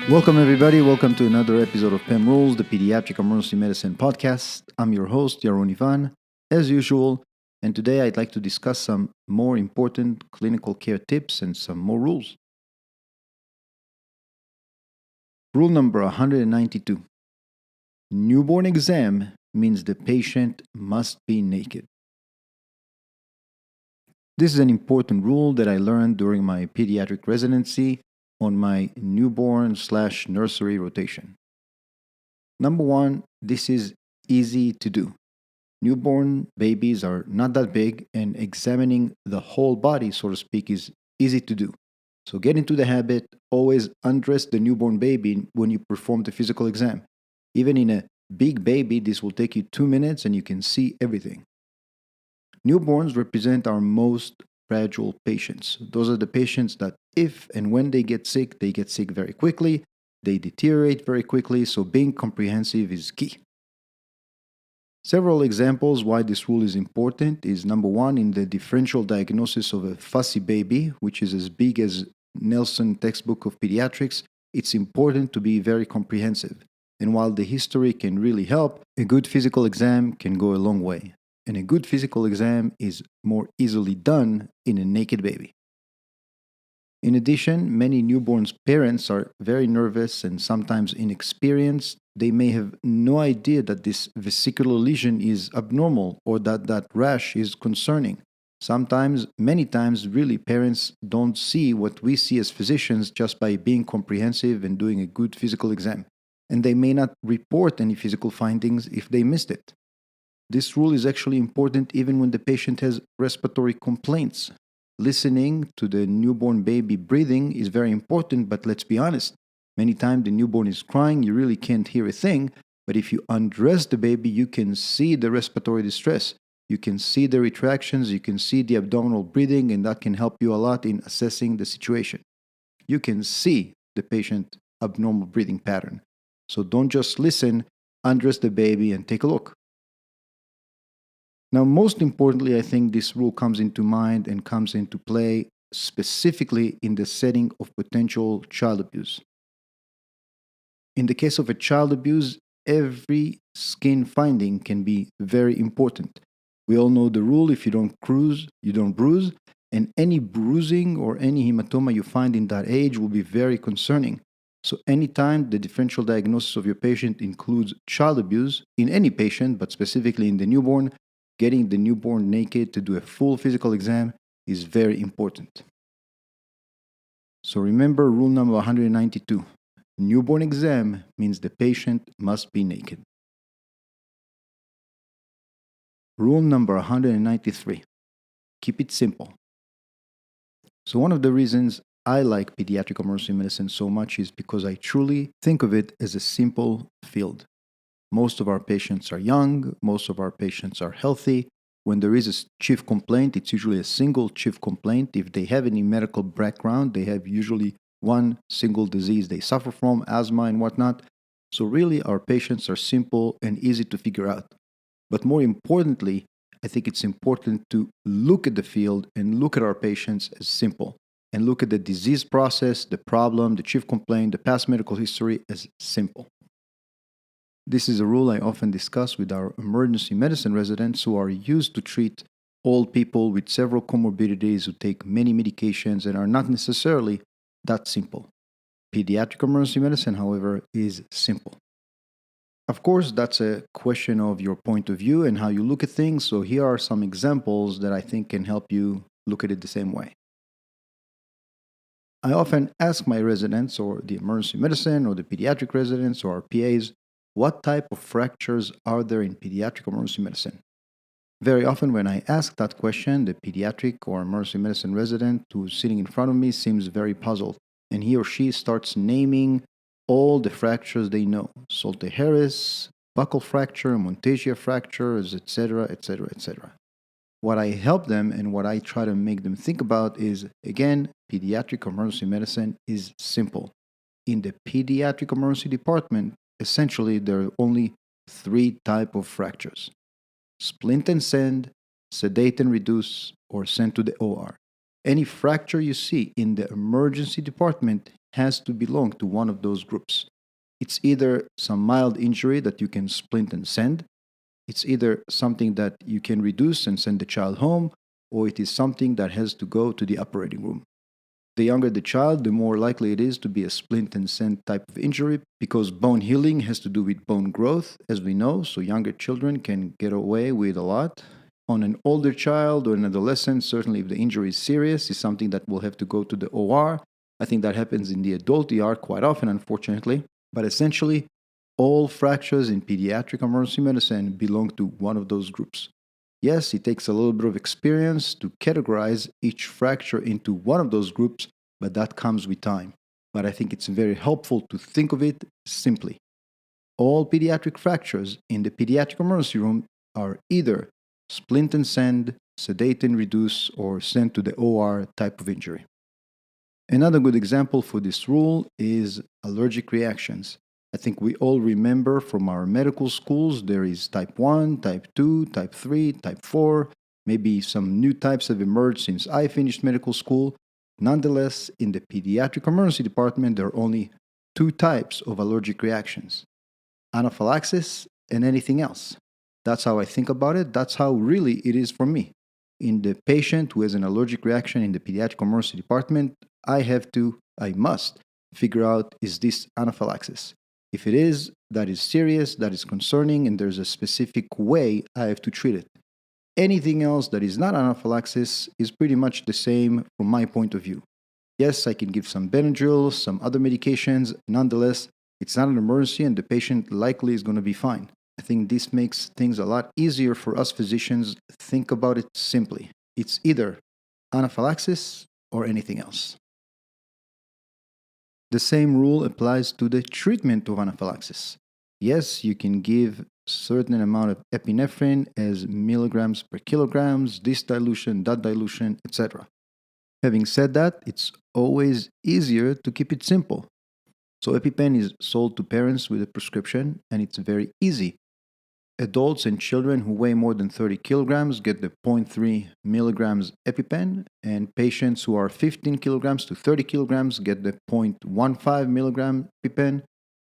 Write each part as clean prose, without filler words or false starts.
Welcome, everybody. Welcome to another episode of PEM Rules, the Pediatric Emergency Medicine podcast. I'm your host, Yaron Ivan, as usual, and today I'd like to discuss some more important clinical care tips and some more rules. Rule number 192. Newborn exam means the patient must be naked. This is an important rule that I learned during my pediatric residency on my newborn/nursery rotation. Number one, this is easy to do. Newborn babies are not that big, and examining the whole body, so to speak, is easy to do. So get into the habit, always undress the newborn baby when you perform the physical exam. Even in a big baby, this will take you 2 minutes and you can see everything. Newborns represent our most fragile patients. Those are the patients that if and when they get sick very quickly, they deteriorate very quickly, so being comprehensive is key. Several examples why this rule is important is number one, in the differential diagnosis of a fussy baby, which is as big as Nelson textbook of pediatrics, it's important to be very comprehensive. And while the history can really help, a good physical exam can go a long way. And a good physical exam is more easily done in a naked baby. In addition, many newborns' parents are very nervous and sometimes inexperienced. They may have no idea that this vesicular lesion is abnormal or that rash is concerning. Sometimes, many times, really, parents don't see what we see as physicians just by being comprehensive and doing a good physical exam. And they may not report any physical findings if they missed it. This rule is actually important even when the patient has respiratory complaints. Listening to the newborn baby breathing is very important, but let's be honest. Many times the newborn is crying, you really can't hear a thing, but if you undress the baby, you can see the respiratory distress. You can see the retractions, you can see the abdominal breathing, and that can help you a lot in assessing the situation. You can see the patient abnormal breathing pattern. So don't just listen, undress the baby and take a look. Now, most importantly, I think this rule comes into mind and comes into play specifically in the setting of potential child abuse. In the case of a child abuse, every skin finding can be very important. We all know the rule: if you don't cruise, you don't bruise, and any bruising or any hematoma you find in that age will be very concerning. So anytime the differential diagnosis of your patient includes child abuse in any patient, but specifically in the newborn, getting the newborn naked to do a full physical exam is very important. So remember rule number 192. Newborn exam means the patient must be naked. Rule number 193. Keep it simple. So one of the reasons I like pediatric emergency medicine so much is because I truly think of it as a simple field. Most of our patients are young, most of our patients are healthy. When there is a chief complaint, it's usually a single chief complaint. If they have any medical background, they have usually one single disease they suffer from, asthma and whatnot. So really, our patients are simple and easy to figure out. But more importantly, I think it's important to look at the field and look at our patients as simple, and look at the disease process, the problem, the chief complaint, the past medical history as simple. This is a rule I often discuss with our emergency medicine residents who are used to treat old people with several comorbidities who take many medications and are not necessarily that simple. Pediatric emergency medicine, however, is simple. Of course, that's a question of your point of view and how you look at things, so here are some examples that I think can help you look at it the same way. I often ask my residents, or the emergency medicine, or the pediatric residents, or our PAs, what type of fractures are there in pediatric emergency medicine? Very often when I ask that question, the pediatric or emergency medicine resident who's sitting in front of me seems very puzzled, and he or she starts naming all the fractures they know: Solte-Harris, buccal fracture, Montegia fractures, etc., etc., etc. What I help them and what I try to make them think about is, again, pediatric emergency medicine is simple. In the pediatric emergency department, essentially there are only three types of fractures: splint and send, sedate and reduce, or send to the OR. Any fracture you see in the emergency department has to belong to one of those groups. It's either some mild injury that you can splint and send, it's either something that you can reduce and send the child home, or it is something that has to go to the operating room. The younger the child, the more likely it is to be a splint and send type of injury because bone healing has to do with bone growth, as we know, so younger children can get away with a lot. On an older child or an adolescent, certainly if the injury is serious, is something that will have to go to the OR. I think that happens in the adult ER quite often, unfortunately. But essentially, all fractures in pediatric emergency medicine belong to one of those groups. Yes, it takes a little bit of experience to categorize each fracture into one of those groups, but that comes with time. But I think it's very helpful to think of it simply. All pediatric fractures in the pediatric emergency room are either splint and send, sedate and reduce, or send to the OR type of injury. Another good example for this rule is allergic reactions. I think we all remember from our medical schools there is type 1, type 2, type 3, type 4. Maybe some new types have emerged since I finished medical school. Nonetheless, in the pediatric emergency department, there are only two types of allergic reactions: anaphylaxis and anything else. That's how I think about it. That's how really it is for me. In the patient who has an allergic reaction in the pediatric emergency department, I must figure out, is this anaphylaxis? If it is, that is serious, that is concerning, and there's a specific way I have to treat it. Anything else that is not anaphylaxis is pretty much the same from my point of view. Yes, I can give some Benadryl, some other medications. Nonetheless, it's not an emergency and the patient likely is going to be fine. I think this makes things a lot easier for us physicians. Think about it simply. It's either anaphylaxis or anything else. The same rule applies to the treatment of anaphylaxis. Yes, you can give certain amount of epinephrine as milligrams per kilograms, this dilution, that dilution, etc. Having said that, it's always easier to keep it simple. So EpiPen is sold to parents with a prescription, and it's very easy. Adults and children who weigh more than 30 kilograms get the 0.3 milligrams EpiPen, and patients who are 15 kilograms to 30 kilograms get the 0.15 milligram EpiPen.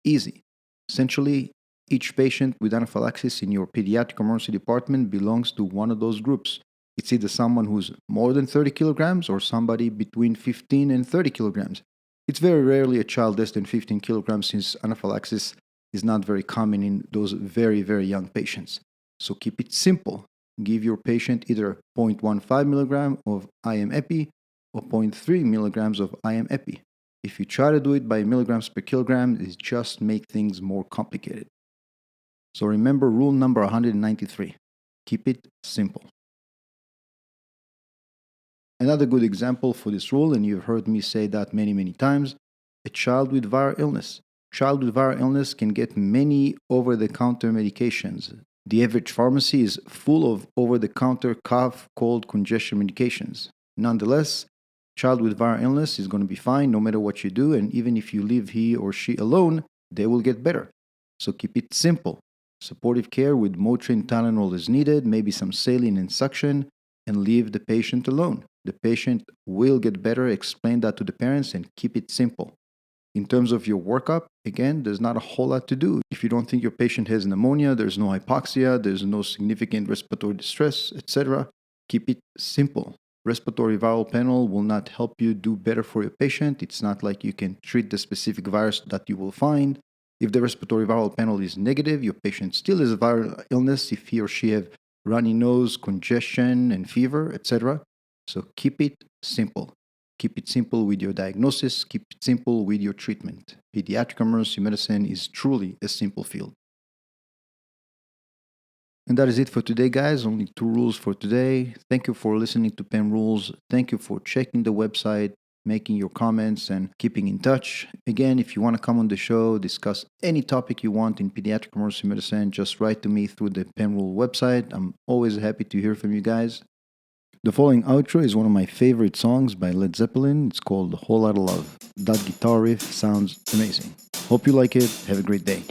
Easy. Essentially, each patient with anaphylaxis in your pediatric emergency department belongs to one of those groups. It's either someone who's more than 30 kilograms or somebody between 15 and 30 kilograms. It's very rarely a child less than 15 kilograms, since anaphylaxis is not very common in those very, very young patients. So keep it simple. Give your patient either 0.15 milligram of IM Epi or 0.3 milligrams of IM Epi. If you try to do it by milligrams per kilogram, it just makes things more complicated. So remember rule number 193. Keep it simple. Another good example for this rule, and you've heard me say that many, many times, a child with viral illness. Child with viral illness can get many over-the-counter medications. The average pharmacy is full of over-the-counter cough, cold, congestion medications. Nonetheless, child with viral illness is going to be fine no matter what you do, and even if you leave he or she alone, they will get better. So keep it simple. Supportive care with Motrin Tylenol is needed, maybe some saline and suction, and leave the patient alone. The patient will get better. Explain that to the parents and keep it simple. In terms of your workup, again, there's not a whole lot to do. If you don't think your patient has pneumonia, there's no hypoxia, there's no significant respiratory distress, etc., keep it simple. Respiratory viral panel will not help you do better for your patient. It's not like you can treat the specific virus that you will find. If the respiratory viral panel is negative, your patient still has a viral illness if he or she have runny nose, congestion, and fever, etc. So keep it simple. Keep it simple with your diagnosis. Keep it simple with your treatment. Pediatric emergency medicine is truly a simple field. And that is it for today, guys. Only 2 rules for today. Thank you for listening to Pen Rules. Thank you for checking the website, making your comments, and keeping in touch. Again, if you want to come on the show, discuss any topic you want in pediatric emergency medicine, just write to me through the Pen Rule website. I'm always happy to hear from you guys. The following outro is one of my favorite songs by Led Zeppelin. It's called A Whole Lotta Love. That guitar riff sounds amazing. Hope you like it. Have a great day.